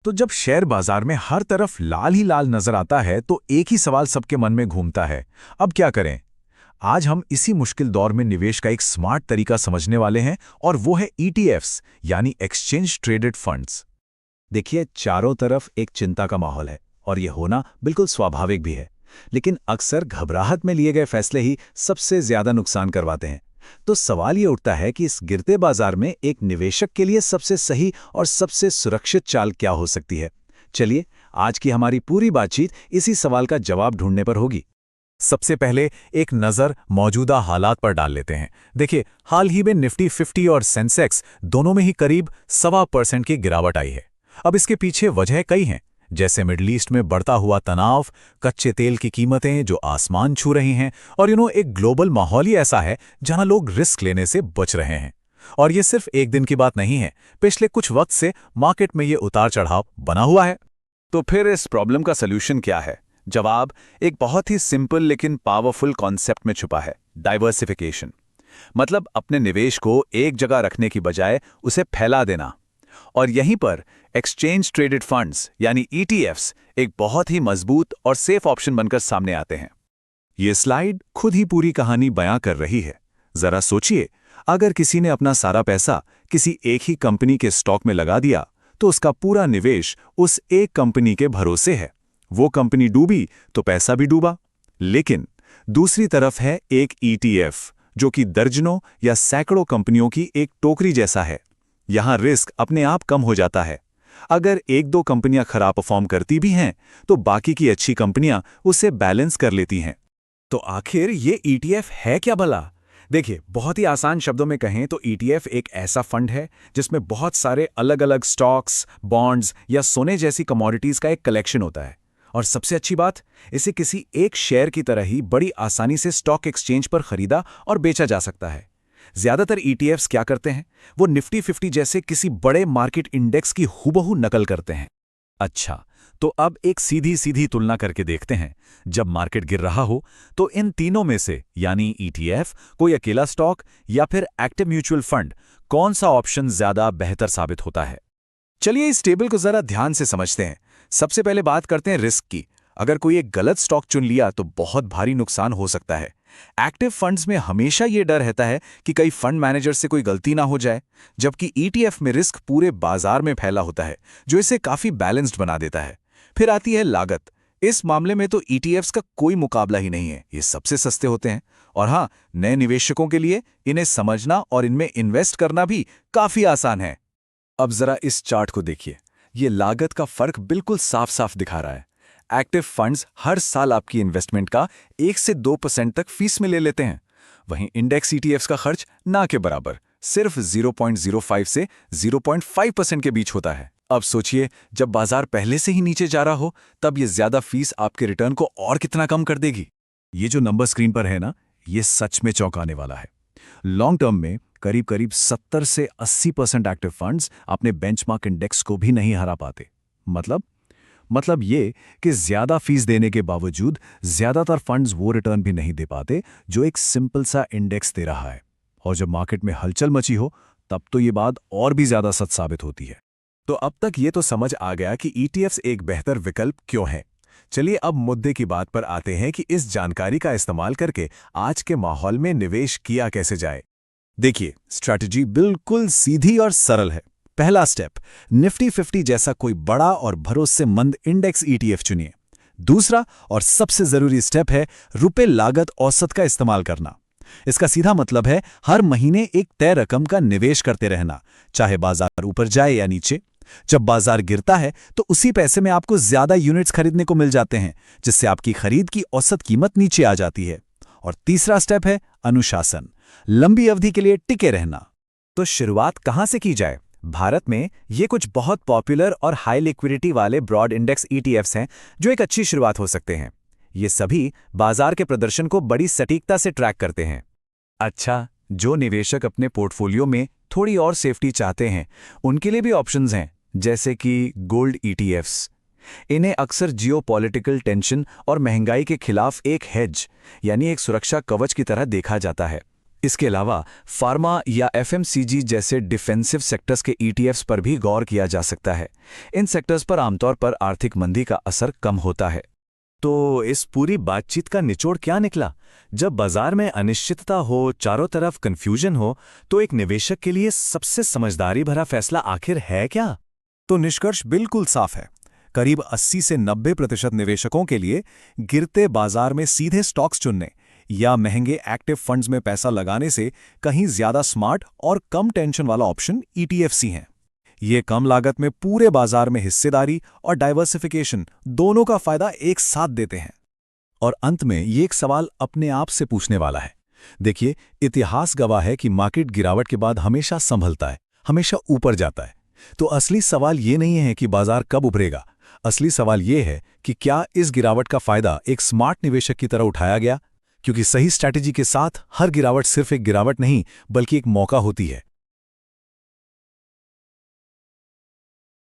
तो जब शेयर बाजार में हर तरफ लाल ही लाल नजर आता है तो एक ही सवाल सबके मन में घूमता है। अब क्या करें? आज हम इसी मुश्किल दौर में निवेश का एक स्मार्ट तरीका समझने वाले हैं और वो है ईटीएफ्स यानी एक्सचेंज ट्रेडेड फंड्स। देखिए, चारों तरफ एक चिंता का माहौल है और ये होना बिल्कुल स्वाभाविक भी है। लेकिन अक्सर घबराहट में लिए गए फैसले ही सबसे ज्यादा नुकसान करवाते हैं। तो सवाल ये उठता है कि इस गिरते बाजार में एक निवेशक के लिए सबसे सही और सबसे सुरक्षित चाल क्या हो सकती है। चलिए, आज की हमारी पूरी बातचीत इसी सवाल का जवाब ढूंढने पर होगी। सबसे पहले एक नज़र मौजूदा हालात पर डाल लेते हैं। देखिए, हाल ही में निफ्टी 50 और सेंसेक्स दोनों में ही करीब 1.25% की गिरावट आई है। अब इसके पीछे वजह कई हैं, जैसे मिडल ईस्ट में बढ़ता हुआ तनाव, कच्चे तेल की कीमतें जो आसमान छू रही हैं, और एक ग्लोबल माहौल ही ऐसा है जहां लोग रिस्क लेने से बच रहे हैं। और ये सिर्फ एक दिन की बात नहीं है, पिछले कुछ वक्त से मार्केट में ये उतार चढ़ाव बना हुआ है। तो फिर इस प्रॉब्लम का सलूशन क्या है? जवाब एक बहुत ही सिंपल लेकिन पावरफुल कॉन्सेप्ट में छुपा है, डाइवर्सिफिकेशन। मतलब अपने निवेश को एक जगह रखने की बजाय उसे फैला देना। और यहीं पर एक्सचेंज ट्रेडेड फंड्स यानी ईटीएफ्स एक बहुत ही मजबूत और सेफ ऑप्शन बनकर सामने आते हैं। ये स्लाइड खुद ही पूरी कहानी बयां कर रही है। जरा सोचिए, अगर किसी ने अपना सारा पैसा किसी एक ही कंपनी के स्टॉक में लगा दिया तो उसका पूरा निवेश उस एक कंपनी के भरोसे है। वो कंपनी डूबी तो पैसा भी डूबा। लेकिन दूसरी तरफ है एक ईटीएफ जो कि दर्जनों या सैकड़ों कंपनियों की एक टोकरी जैसा है। यहां रिस्क अपने आप कम हो जाता है। अगर एक दो कंपनियां खराब परफॉर्म करती भी हैं तो बाकी की अच्छी कंपनियां उसे बैलेंस कर लेती हैं। तो आखिर ये ईटीएफ है क्या भला? देखिए, बहुत ही आसान शब्दों में कहें तो ईटीएफ एक ऐसा फंड है जिसमें बहुत सारे अलग अलग स्टॉक्स, बॉन्ड्स या सोने जैसी कमोडिटीज का एक कलेक्शन होता है। और सबसे अच्छी बात, इसे किसी एक शेयर की तरह ही बड़ी आसानी से स्टॉक एक्सचेंज पर खरीदा और बेचा जा सकता है। ज्यादातर ईटीएफ्स क्या करते हैं, वो निफ्टी 50 जैसे किसी बड़े मार्केट इंडेक्स की हूबहू नकल करते हैं। अच्छा, तो अब एक सीधी सीधी तुलना करके देखते हैं। जब मार्केट गिर रहा हो तो इन तीनों में से यानी ईटीएफ, कोई अकेला स्टॉक या फिर एक्टिव म्यूचुअल फंड, कौन सा ऑप्शन ज्यादा बेहतर साबित होता है? चलिए इस टेबल को जरा ध्यान से समझते हैं। सबसे पहले बात करते हैं रिस्क की। अगर कोई एक गलत स्टॉक चुन लिया तो बहुत भारी नुकसान हो सकता है। एक्टिव फंड्स में हमेशा ये डर रहता है कि कई फंड मैनेजर से कोई गलती ना हो जाए, जबकि ईटीएफ में रिस्क पूरे बाजार में फैला होता है, जो इसे काफी बैलेंस्ड बना देता है। फिर आती है लागत। इस मामले में तो ईटीएफ्स का कोई मुकाबला ही नहीं है, ये सबसे सस्ते होते हैं। और हाँ, नए निवेशकों के लिए इन्हें समझना और इनमें इन्वेस्ट करना भी काफी आसान है। अब जरा इस चार्ट को देखिए, ये लागत का फर्क बिल्कुल साफ साफ दिखा रहा है। एक्टिव फंड्स हर साल आपकी इन्वेस्टमेंट का 1 से 2% तक फीस में ले लेते हैं। वहीं इंडेक्स ईटीएफ्स का खर्च ना के बराबर सिर्फ 0.05 से 0.5% के बीच होता है। अब सोचिए, जब बाजार पहले से ही नीचे जा रहा हो तब ये ज्यादा फीस आपके रिटर्न को और कितना कम कर देगी। ये जो नंबर स्क्रीन पर है ना, ये सच में चौंकाने वाला है। लॉन्ग टर्म में करीब करीब 70 से 80% एक्टिव फंड्स अपने बेंचमार्क इंडेक्स को भी नहीं हरा पाते। मतलब ये कि ज्यादा फीस देने के बावजूद ज्यादातर फंड्स वो रिटर्न भी नहीं दे पाते जो एक सिंपल सा इंडेक्स दे रहा है। और जब मार्केट में हलचल मची हो तब तो ये बात और भी ज्यादा सच साबित होती है। तो अब तक ये तो समझ आ गया कि ईटीएफ्स एक बेहतर विकल्प क्यों है। चलिए अब मुद्दे की बात पर आते हैं कि इस जानकारी का इस्तेमाल करके आज के माहौल में निवेश किया कैसे जाए। देखिए, स्ट्रैटेजी बिल्कुल सीधी और सरल है। पहला स्टेप, निफ्टी 50 जैसा कोई बड़ा और भरोसेमंद इंडेक्स ईटीएफ चुनिए। दूसरा और सबसे जरूरी स्टेप है रुपए लागत औसत का इस्तेमाल करना। इसका सीधा मतलब है हर महीने एक तय रकम का निवेश करते रहना, चाहे बाजार ऊपर जाए या नीचे। जब बाजार गिरता है तो उसी पैसे में आपको ज्यादा यूनिट्स खरीदने को मिल जाते हैं, जिससे आपकी खरीद की औसत कीमत नीचे आ जाती है। और तीसरा स्टेप है अनुशासन, लंबी अवधि के लिए टिके रहना। तो शुरुआत कहां से की जाए? भारत में ये कुछ बहुत पॉपुलर और हाई लिक्विडिटी वाले ब्रॉड इंडेक्स ईटीएफ्स हैं जो एक अच्छी शुरुआत हो सकते हैं। ये सभी बाजार के प्रदर्शन को बड़ी सटीकता से ट्रैक करते हैं। अच्छा, जो निवेशक अपने पोर्टफोलियो में थोड़ी और सेफ्टी चाहते हैं, उनके लिए भी ऑप्शंस हैं, जैसे कि गोल्ड ईटीएफ्स। इन्हें अक्सर जियोपॉलिटिकल टेंशन और महंगाई के खिलाफ एक हेज यानी एक सुरक्षा कवच की तरह देखा जाता है। इसके अलावा फार्मा या एफएमसीजी जैसे डिफेंसिव सेक्टर्स के ईटीएफ्स पर भी गौर किया जा सकता है। इन सेक्टर्स पर आमतौर पर आर्थिक मंदी का असर कम होता है। तो इस पूरी बातचीत का निचोड़ क्या निकला? जब बाजार में अनिश्चितता हो, चारों तरफ कंफ्यूजन हो, तो एक निवेशक के लिए सबसे समझदारी भरा फैसला आखिर है क्या? तो निष्कर्ष बिल्कुल साफ है। करीब 80 से 90% निवेशकों के लिए गिरते बाजार में सीधे स्टॉक्स चुनने या महंगे एक्टिव फंड्स में पैसा लगाने से कहीं ज्यादा स्मार्ट और कम टेंशन वाला ऑप्शन ईटीएफ्स ही हैं। ये कम लागत में पूरे बाजार में हिस्सेदारी और डाइवर्सिफिकेशन दोनों का फायदा एक साथ देते हैं। और अंत में ये एक सवाल अपने आप से पूछने वाला है। देखिए, इतिहास गवाह है कि मार्केट गिरावट के बाद हमेशा संभलता है, हमेशा ऊपर जाता है। तो असली सवाल ये नहीं है कि बाजार कब उभरेगा। असली सवाल ये है कि क्या इस गिरावट का फायदा एक स्मार्ट निवेशक की तरह उठाया गया? क्योंकि सही स्ट्रैटेजी के साथ हर गिरावट सिर्फ एक गिरावट नहीं, बल्कि एक मौका होती है।